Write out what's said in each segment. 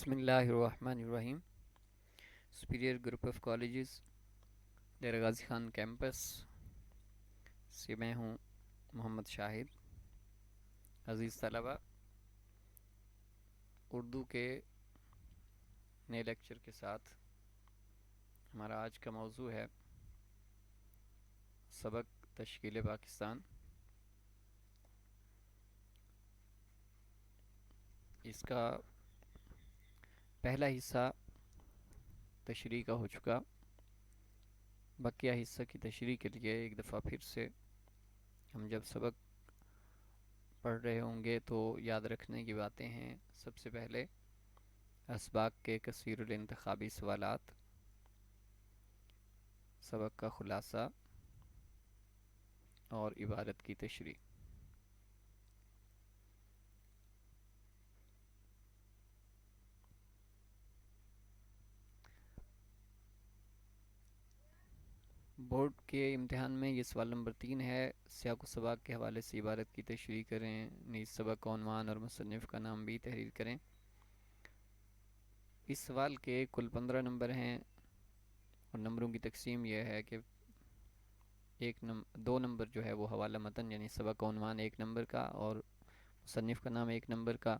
بسم اللہ الرحمن الرحیم. Superior group of colleges Dera Ghazi Khan campus سے میں ہوں محمد شاہد. عزیز طلبہ، اردو کے نئے لیکچر کے ساتھ ہمارا آج کا موضوع ہے سبق تشکیل پاکستان. اس کا پہلا حصہ تشریح کا ہو چکا. بقیہ حصہ کی تشریح کے لیے ایک دفعہ پھر سے ہم جب سبق پڑھ رہے ہوں گے تو یاد رکھنے کی باتیں ہیں. سب سے پہلے اسباق کے کثیر الانتخابی سوالات، سبق کا خلاصہ اور عبارت کی تشریح. بورڈ کے امتحان میں یہ سوال نمبر 3 ہے. سیاق و سباق کے حوالے سے عبارت کی تشریح کریں. نیز سبق کا عنوان اور مصنف کا نام بھی تحریر کریں. اس سوال کے کل 15 نمبر ہیں اور نمبروں کی تقسیم یہ ہے کہ 2 نمبر جو ہے وہ حوالہ متن یعنی سبق کا عنوان 1 نمبر کا اور مصنف کا نام 1 نمبر کا،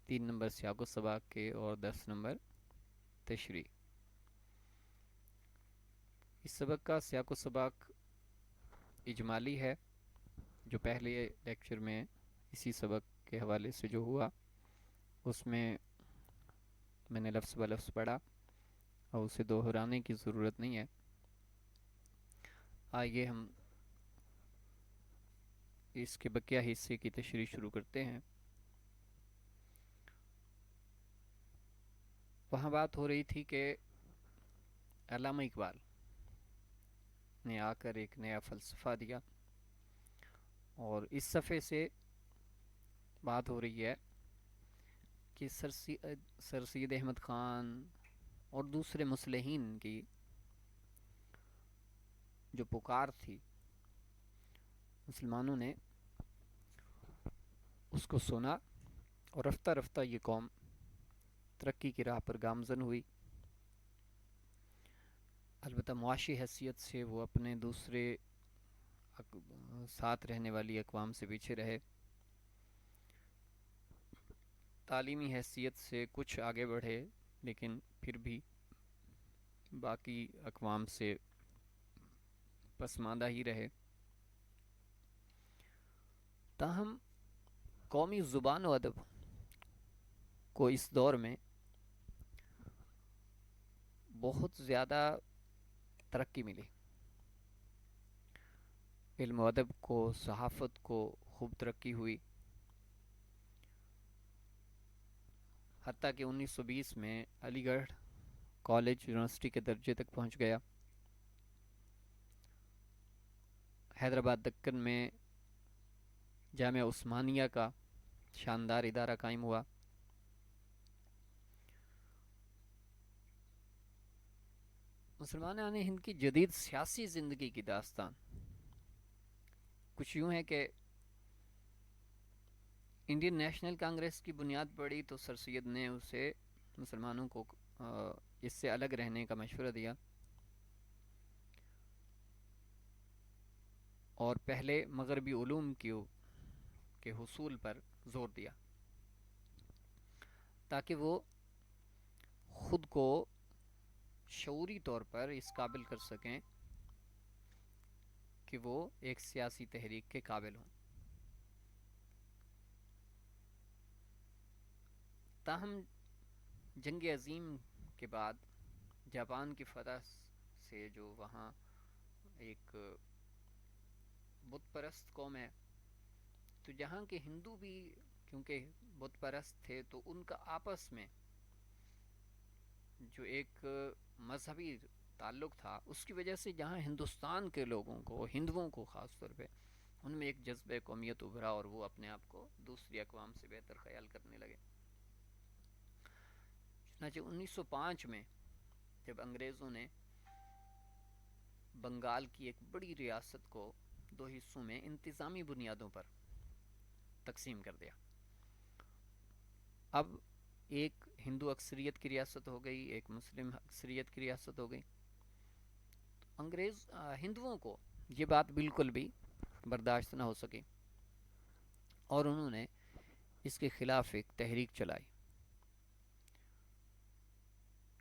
3 نمبر سیاق و سباق کے اور 10 نمبر تشریح. اس سبق کا سیاق و سباق اجمالی ہے جو پہلے لیکچر میں اسی سبق کے حوالے سے جو ہوا اس میں میں نے لفظ بہ لفظ پڑھا اور اسے دہرانے کی ضرورت نہیں ہے. آئیے ہم اس کے بقیہ حصے کی تشریح شروع کرتے ہیں. وہاں بات ہو رہی تھی کہ علامہ اقبال نے آ کر ایک نیا فلسفہ دیا اور اس صفحے سے بات ہو رہی ہے کہ سر سید احمد خان اور دوسرے مصلحین کی جو پکار تھی مسلمانوں نے اس کو سنا اور رفتہ رفتہ یہ قوم ترقی کی راہ پر گامزن ہوئی. البتہ معاشی حیثیت سے وہ اپنے دوسرے ساتھ رہنے والی اقوام سے پیچھے رہے. تعلیمی حیثیت سے کچھ آگے بڑھے لیکن پھر بھی باقی اقوام سے پسماندہ ہی رہے. تاہم قومی زبان و ادب کو اس دور میں بہت زیادہ ترقی ملی. علم و ادب کو، صحافت کو خوب ترقی ہوئی. حتیٰ کہ 1920 میں علی گڑھ کالج یونیورسٹی کے درجے تک پہنچ گیا. حیدرآباد دکن میں جامعہ عثمانیہ کا شاندار ادارہ قائم ہوا. مسلمان ہند کی جدید سیاسی زندگی کی داستان کچھ یوں ہے کہ انڈین نیشنل کانگریس کی بنیاد پڑی تو سر سید نے اسے مسلمانوں کو اس سے الگ رہنے کا مشورہ دیا اور پہلے مغربی علوم کے حصول پر زور دیا تاکہ وہ خود کو شعوری طور پر اس قابل کر سکیں کہ وہ ایک سیاسی تحریک کے قابل ہوں. تاہم جنگ عظیم کے بعد جاپان کی فتح سے جو وہاں ایک بت پرست قوم ہے تو جہاں کے ہندو بھی کیونکہ بت پرست تھے تو ان کا آپس میں جو ایک مذہبی تعلق تھا اس کی وجہ سے جہاں ہندوستان کے لوگوں کو، ہندوؤں کو خاص طور پہ، ان میں ایک جذبہ قومیت ابھرا اور وہ اپنے آپ کو دوسری اقوام سے بہتر خیال کرنے لگے. چنانچہ 1905 میں جب انگریزوں نے بنگال کی ایک بڑی ریاست کو 2 حصوں میں انتظامی بنیادوں پر تقسیم کر دیا. اب ایک ہندو اکثریت کی ریاست ہو گئی، ایک مسلم اکثریت کی ریاست ہو گئی. انگریز ہندوؤں کو یہ بات بالکل بھی برداشت نہ ہو سکی اور انہوں نے اس کے خلاف ایک تحریک چلائی.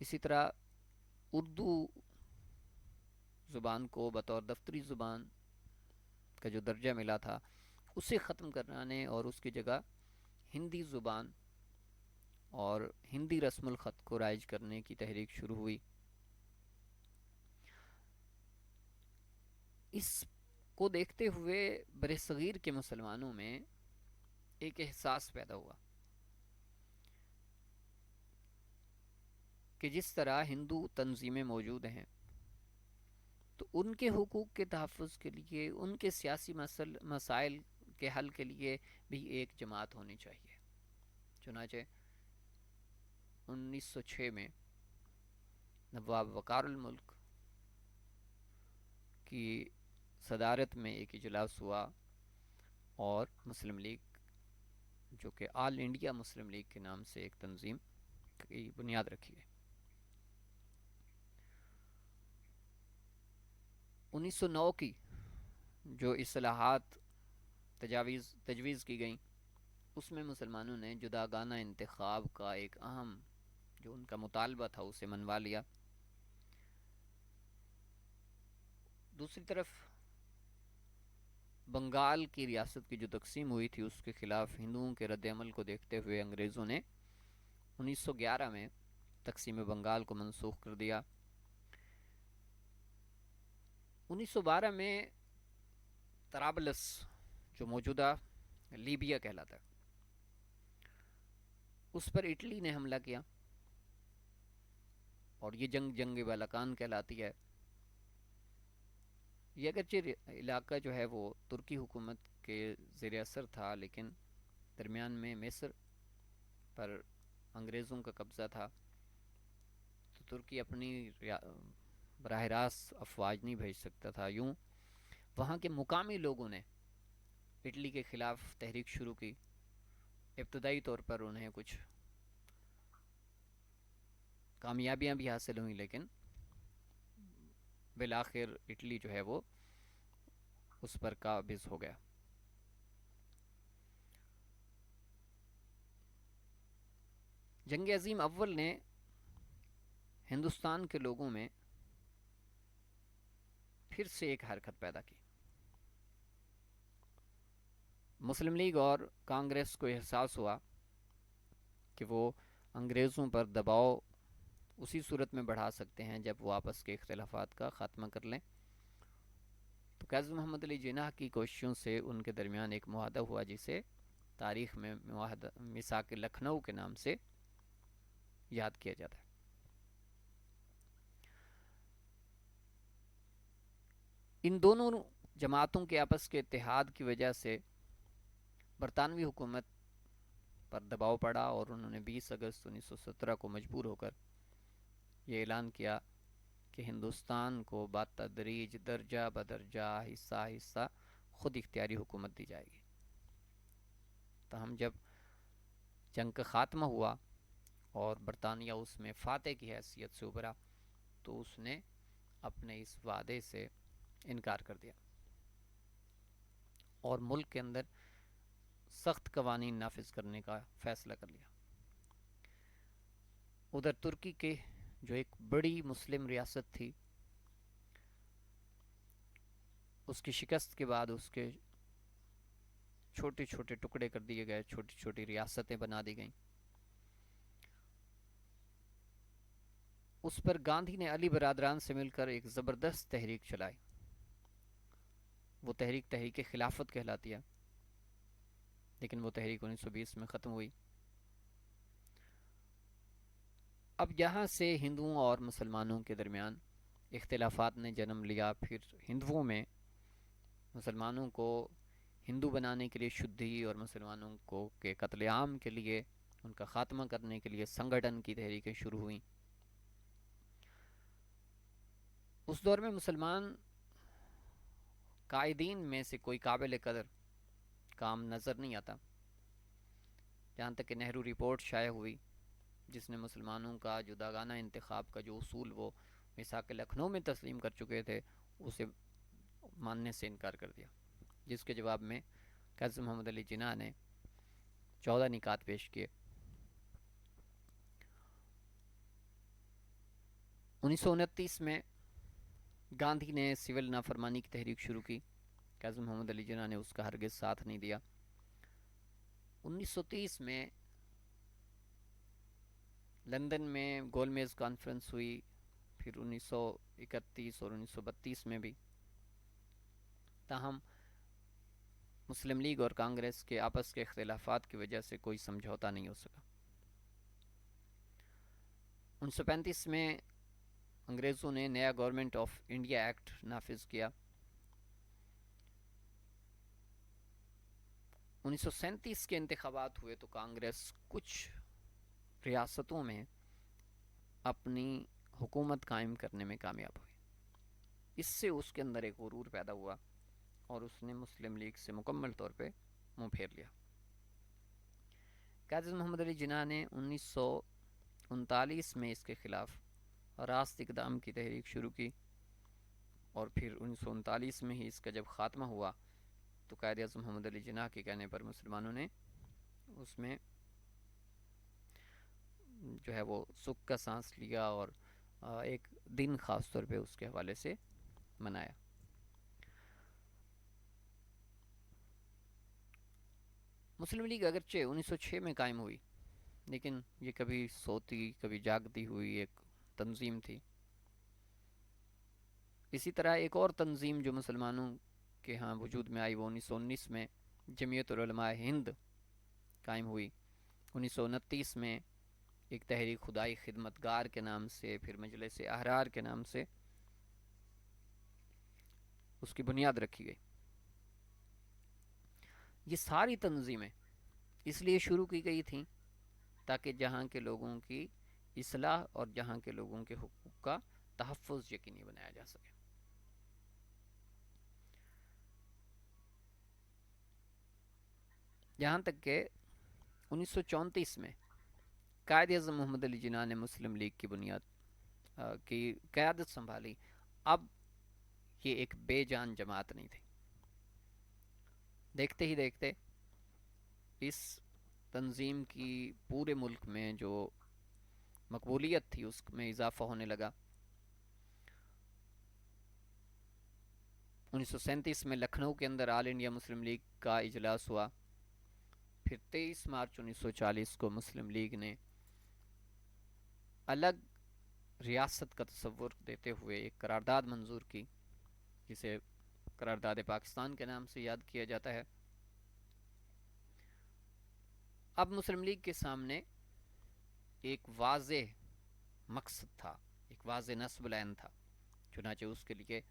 اسی طرح اردو زبان کو بطور دفتری زبان کا جو درجہ ملا تھا اسے ختم کرانے اور اس کی جگہ ہندی زبان اور ہندی رسم الخط کو رائج کرنے کی تحریک شروع ہوئی. اس کو دیکھتے ہوئے برصغیر کے مسلمانوں میں ایک احساس پیدا ہوا کہ جس طرح ہندو تنظیمیں موجود ہیں تو ان کے حقوق کے تحفظ کے لیے، ان کے سیاسی مسائل کے حل کے لیے بھی ایک جماعت ہونی چاہیے. چنانچہ 1906 میں نواب وقار الملک کی صدارت میں ایک اجلاس ہوا اور مسلم لیگ، جو کہ آل انڈیا مسلم لیگ کے نام سے ایک تنظیم کی بنیاد رکھی گئی. 1909 کی جو اصلاحات تجویز کی گئیں اس میں مسلمانوں نے جداگانہ انتخاب کا ایک اہم جو ان کا مطالبہ تھا اسے منوا لیا. دوسری طرف بنگال کی ریاست کی جو تقسیم ہوئی تھی اس کے خلاف ہندوؤں کے رد عمل کو دیکھتے ہوئے انگریزوں نے 1911 میں تقسیم بنگال کو منسوخ کر دیا. 1912 میں طرابلس جو موجودہ لیبیا کہلاتا ہے اس پر اٹلی نے حملہ کیا اور یہ جنگ بالاکان کہلاتی ہے. یہ اگرچہ علاقہ جو ہے وہ ترکی حکومت کے زیر اثر تھا لیکن درمیان میں مصر پر انگریزوں کا قبضہ تھا تو ترکی اپنی براہ راست افواج نہیں بھیج سکتا تھا. یوں وہاں کے مقامی لوگوں نے اٹلی کے خلاف تحریک شروع کی. ابتدائی طور پر انہیں کچھ کامیابیاں بھی حاصل ہوئیں لیکن بالآخر اٹلی جو ہے وہ اس پر قابض ہو گیا. جنگ عظیم اول نے ہندوستان کے لوگوں میں پھر سے ایک حرکت پیدا کی. مسلم لیگ اور کانگریس کو احساس ہوا کہ وہ انگریزوں پر دباؤ اسی صورت میں بڑھا سکتے ہیں جب وہ آپس کے اختلافات کا خاتمہ کر لیں. تو قائد محمد علی جناح کی کوششوں سے ان کے درمیان ایک معاہدہ ہوا جسے تاریخ میں میثاق لکھنؤ کے نام سے یاد کیا جاتا ہے. ان دونوں جماعتوں کے آپس کے اتحاد کی وجہ سے برطانوی حکومت پر دباؤ پڑا اور انہوں نے 20 اگست 1917 کو مجبور ہو کر یہ اعلان کیا کہ ہندوستان کو بتدریج درجہ بدرجہ حصہ حصہ خود اختیاری حکومت دی جائے گی. تاہم جب جنگ کا خاتمہ ہوا اور برطانیہ اس میں فاتح کی حیثیت سے ابھرا تو اس نے اپنے اس وعدے سے انکار کر دیا اور ملک کے اندر سخت قوانین نافذ کرنے کا فیصلہ کر لیا. ادھر ترکی کے جو ایک بڑی مسلم ریاست تھی اس کی شکست کے بعد اس کے چھوٹے چھوٹے ٹکڑے کر دیے گئے، چھوٹی چھوٹی ریاستیں بنا دی گئیں. اس پر گاندھی نے علی برادران سے مل کر ایک زبردست تحریک چلائی. وہ تحریک خلافت کہلاتی ہے لیکن وہ تحریک 1920 میں ختم ہوئی. اب یہاں سے ہندوؤں اور مسلمانوں کے درمیان اختلافات نے جنم لیا. پھر ہندوؤں میں مسلمانوں کو ہندو بنانے کے لیے شدھی اور مسلمانوں کو کے قتل عام کے لیے ان کا خاتمہ کرنے کے لیے سنگٹن کی تحریکیں شروع ہوئیں. اس دور میں مسلمان قائدین میں سے کوئی قابل قدر کام نظر نہیں آتا. جہاں تک کہ نہرو رپورٹ شائع ہوئی جس نے مسلمانوں کا جداگانہ انتخاب کا جو اصول وہ میثاق لکھنؤ میں تسلیم کر چکے تھے اسے ماننے سے انکار کر دیا، جس کے جواب میں قاضی محمد علی جناح نے 14 نکات پیش کیے۔ 1929 میں گاندھی نے سول نافرمانی کی تحریک شروع کی، قاضی محمد علی جناح نے اس کا ہرگز ساتھ نہیں دیا۔ 1930 میں لندن میں گول میز کانفرنس ہوئی، پھر 1931 اور 1932 میں بھی، تاہم مسلم لیگ اور کانگریس کے آپس کے اختلافات کی وجہ سے کوئی سمجھوتا نہیں ہو سکا۔ 1935 میں انگریزوں نے نیا گورنمنٹ آف انڈیا ایکٹ نافذ کیا۔ 1937 کے انتخابات ہوئے تو کانگریس کچھ ریاستوں میں اپنی حکومت قائم کرنے میں کامیاب ہوئی۔ اس سے اس کے اندر ایک غرور پیدا ہوا اور اس نے مسلم لیگ سے مکمل طور پہ منہ پھیر لیا۔ قاضی محمد علی جناح نے 1939 میں اس کے خلاف راست اقدام کی تحریک شروع کی، اور پھر 1939 میں ہی اس کا جب خاتمہ ہوا تو قائد اعظم محمد علی جناح کے کہنے پر مسلمانوں نے اس میں جو ہے وہ سکھ کا سانس لیا اور ایک دن خاص طور پہ اس کے حوالے سے منایا۔ مسلم لیگ اگرچہ 1906 میں قائم ہوئی، لیکن یہ کبھی سوتی کبھی جاگتی ہوئی ایک تنظیم تھی۔ اسی طرح ایک اور تنظیم جو مسلمانوں کے ہاں وجود میں آئی وہ 1919 میں جمعیت العلماء ہند قائم ہوئی۔ 1929 میں ایک تحریک خدائی خدمتگار کے نام سے، پھر مجلس احرار کے نام سے اس کی بنیاد رکھی گئی۔ یہ ساری تنظیمیں اس لیے شروع کی گئی تھیں تاکہ جہاں کے لوگوں کی اصلاح اور جہاں کے لوگوں کے حقوق کا تحفظ یقینی بنایا جا سکے۔ یہاں تک کہ 1934 میں قائد اعظم محمد علی جناح نے مسلم لیگ کی بنیاد کی قیادت سنبھالی۔ اب یہ ایک بے جان جماعت نہیں تھی۔ دیکھتے ہی دیکھتے اس تنظیم کی پورے ملک میں جو مقبولیت تھی اس میں اضافہ ہونے لگا۔ 1937 میں لکھنؤ کے اندر آل انڈیا مسلم لیگ کا اجلاس ہوا، پھر 23 مارچ 1940 کو مسلم لیگ نے الگ ریاست کا تصور دیتے ہوئے ایک قرارداد منظور کی، جسے قرارداد پاکستان کے نام سے یاد کیا جاتا ہے۔ اب مسلم لیگ کے سامنے ایک واضح مقصد تھا، ایک واضح نصب العین تھا، چنانچہ اس کے لیے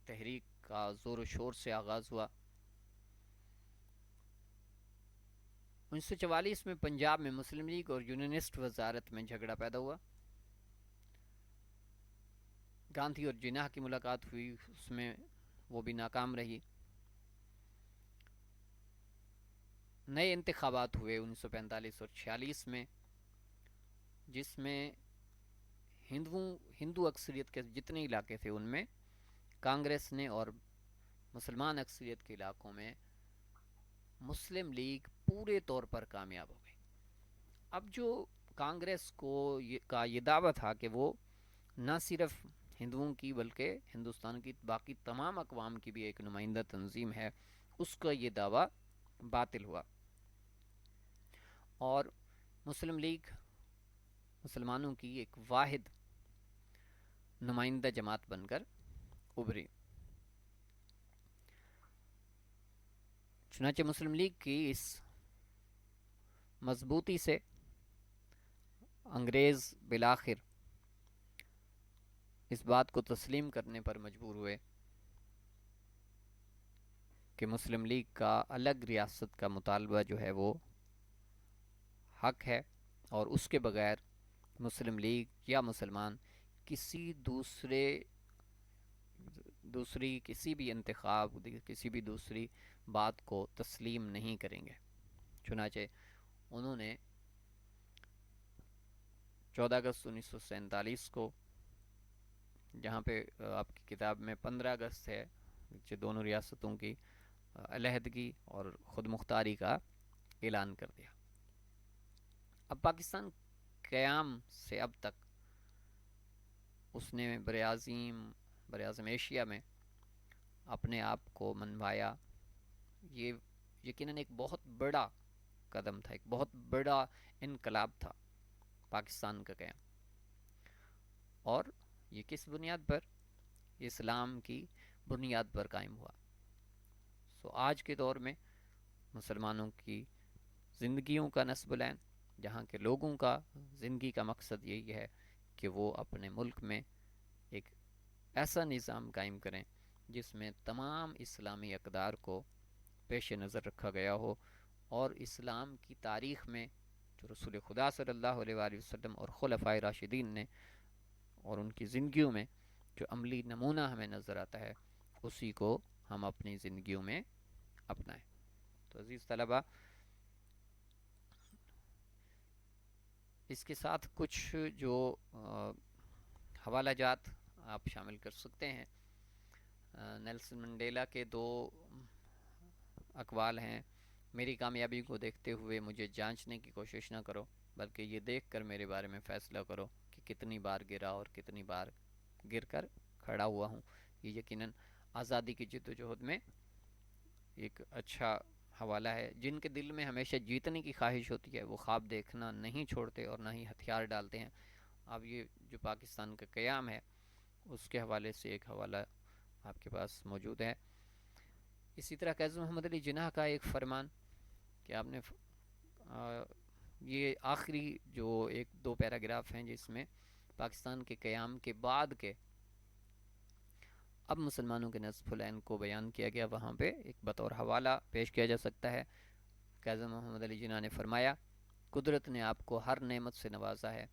تحریک کا زور و شور سے آغاز ہوا۔ 1944 میں پنجاب میں مسلم لیگ اور یونینسٹ وزارت میں جھگڑا پیدا ہوا۔ گاندھی اور جناح کی ملاقات ہوئی، اس میں وہ بھی ناکام رہی۔ نئے انتخابات ہوئے 1945 اور 46 میں، جس میں ہندو اکثریت کے جتنے علاقے تھے ان میں کانگریس نے، اور مسلمان اکثریت کے علاقوں میں مسلم لیگ پورے طور پر کامیاب ہو گئی۔ اب جو کانگریس کا یہ دعویٰ تھا کہ وہ نہ صرف ہندوؤں کی بلکہ ہندوستان کی باقی تمام اقوام کی بھی ایک نمائندہ تنظیم ہے، اس کا یہ دعویٰ باطل ہوا، اور مسلم لیگ مسلمانوں کی ایک واحد نمائندہ جماعت بن کر ابھری۔ چنانچہ مسلم لیگ کی اس مضبوطی سے انگریز بالآخر اس بات کو تسلیم کرنے پر مجبور ہوئے کہ مسلم لیگ کا الگ ریاست کا مطالبہ جو ہے وہ حق ہے، اور اس کے بغیر مسلم لیگ یا مسلمان کسی کسی بھی انتخاب، کسی بھی دوسری بات کو تسلیم نہیں کریں گے۔ چنانچہ انہوں نے 14 اگست 1947 کو، جہاں پہ آپ کی کتاب میں 15 اگست ہے، جو دونوں ریاستوں کی علیحدگی اور خود مختاری کا اعلان کر دیا۔ اب پاکستان قیام سے اب تک اس نے براعظم ایشیا میں اپنے آپ کو منوایا۔ یہ یقیناً ایک بہت بڑا قدم تھا، ایک بہت بڑا انقلاب تھا پاکستان کا قیام، اور یہ کس بنیاد پر؟ اسلام کی بنیاد پر قائم ہوا۔ آج کے دور میں مسلمانوں کی زندگیوں کا نصب العین، جہاں کے لوگوں کا زندگی کا مقصد یہی ہے کہ وہ اپنے ملک میں ایک ایسا نظام قائم کریں جس میں تمام اسلامی اقدار کو پیش نظر رکھا گیا ہو، اور اسلام کی تاریخ میں جو رسول خدا صلی اللہ علیہ وآلہ وسلم اور خلفائے راشدین نے اور ان کی زندگیوں میں جو عملی نمونہ ہمیں نظر آتا ہے، اسی کو ہم اپنی زندگیوں میں اپنائیں۔ تو عزیز طلبہ، اس کے ساتھ کچھ جو حوالہ جات آپ شامل کر سکتے ہیں۔ نیلسن منڈیلا کے 2 اقوال ہیں: میری کامیابی کو دیکھتے ہوئے مجھے جانچنے کی کوشش نہ کرو، بلکہ یہ دیکھ کر میرے بارے میں فیصلہ کرو کہ کتنی بار گرا اور کتنی بار گر کر کھڑا ہوا ہوں۔ یہ یقیناً آزادی کی جد و جہد میں ایک اچھا حوالہ ہے۔ جن کے دل میں ہمیشہ جیتنے کی خواہش ہوتی ہے، وہ خواب دیکھنا نہیں چھوڑتے اور نہ ہی ہتھیار ڈالتے ہیں۔ اب یہ جو پاکستان کا قیام ہے، اس کے حوالے سے ایک حوالہ آپ کے پاس موجود ہے۔ اسی طرح قائد محمد علی جناح کا ایک فرمان کہ آپ نے یہ آخری جو 1-2 پیراگراف ہیں جس میں پاکستان کے قیام کے بعد کے اب مسلمانوں کے نصب العین کو بیان کیا گیا، وہاں پہ ایک بطور حوالہ پیش کیا جا سکتا ہے۔ قائد محمد علی جناح نے فرمایا: قدرت نے آپ کو ہر نعمت سے نوازا ہے،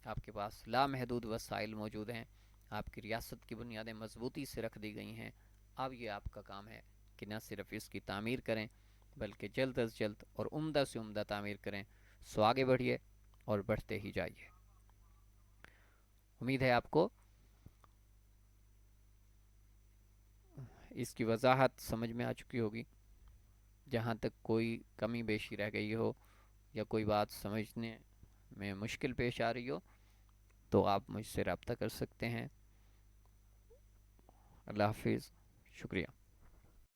آپ کے پاس لامحدود وسائل موجود ہیں، آپ کی ریاست کی بنیادیں مضبوطی سے رکھ دی گئی ہیں۔ اب یہ آپ کا کام ہے کہ نہ صرف اس کی تعمیر کریں، بلکہ جلد از جلد اور عمدہ سے عمدہ تعمیر کریں۔ سو آگے بڑھیے اور بڑھتے ہی جائیے۔ امید ہے آپ کو اس کی وضاحت سمجھ میں آ چکی ہوگی۔ جہاں تک کوئی کمی بیشی رہ گئی ہو یا کوئی بات سمجھنے میں مشکل پیش آ رہی ہو تو آپ مجھ سے رابطہ کر سکتے ہیں۔ اللہ حافظ، شکریہ۔